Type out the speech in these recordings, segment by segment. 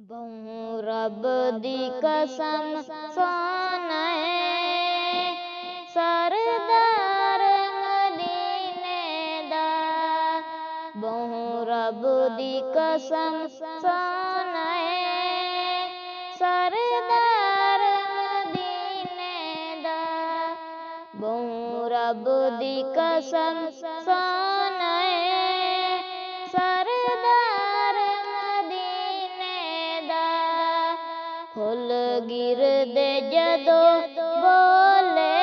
बहु रब दी कसम सोने सरदार मदीने दा। बहु रब दी कसम सोने सरदार मदीने दा। बहु रब दी कसम सोने सरदार मदीने दा। फुल गिर दे जदो बोले,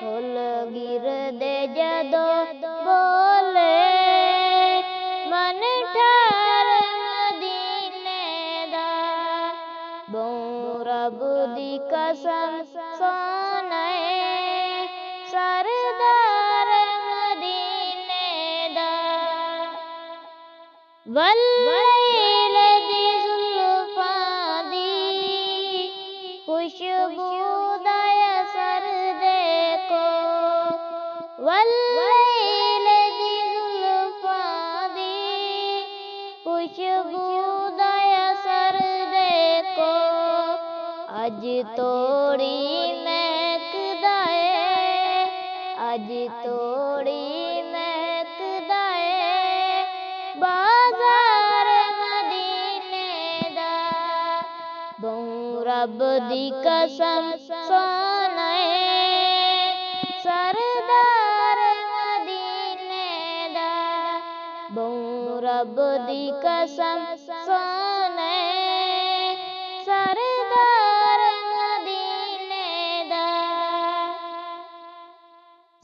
फुल गिर दे जदो बोले, मन ठार मदीने दा। बहु रब दी कसम सोने सरदार मदीने दा। वल्लैल दी जुल्फां दी खुशबू दा असर देखो। वल्लैल दी जुल्फां दी खुशबू दा असर देखो। अज तोड़ी महकदा ऐ, अज तोड़ी महकदा ऐ बाज़ार मदीने दा। बहु रब दी कसम सोने सरदार मदीने दा। बहु रब दी कसम सोने सरदार मदीने दा।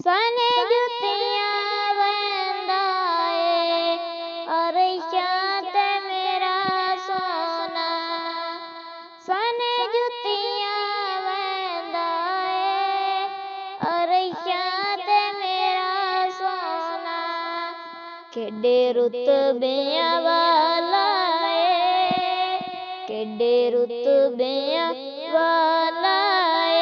सने जुतियां वैंदा ऐ अरशां ते मेरा सोना। सने जुतियां वैंदा ऐ अरशां ते मेरा सोना। केडे रुतबियां वाला ऐ, केडे रुतबियां वाला ऐ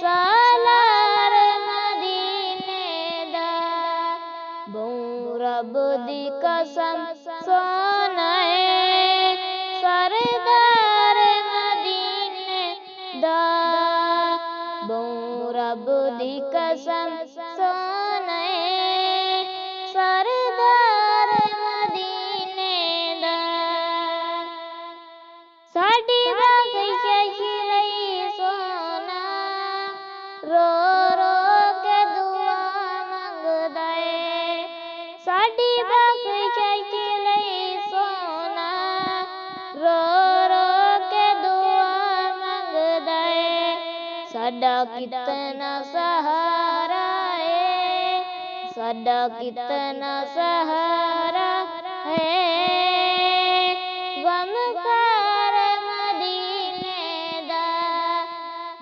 सालार मदीने दा। बहु रब दी कसम सोने सरदार मदीने दा। बहु रब दी कसम सोने सरदार मदीने दा। साडी बख्शिश लई सोना रो रो के दुआ मंगदा ऐ। साडी बख्शिश लई सोना रो रो के दुआ मंगदा ऐ। साडा कितना सहारा है, साडा कितना सहारा है गमखार मदीने दा।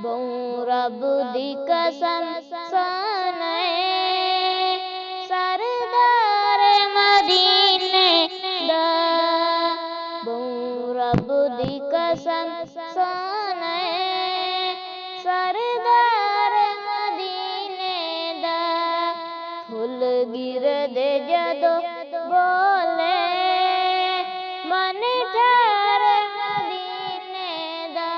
बहु रब दी कसम सोने सरदार मदीने दा। बहु रब दी कसम सोने सरदार मदीने दा। फुल गिर दे जदो बोले, मन ठार मदीने दा।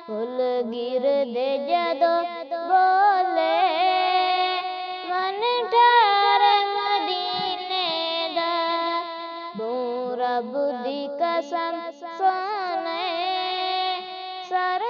फुल गिर दे जदो बोले, मन ठार मदीने दा। बहु रब दी कसम सोने सर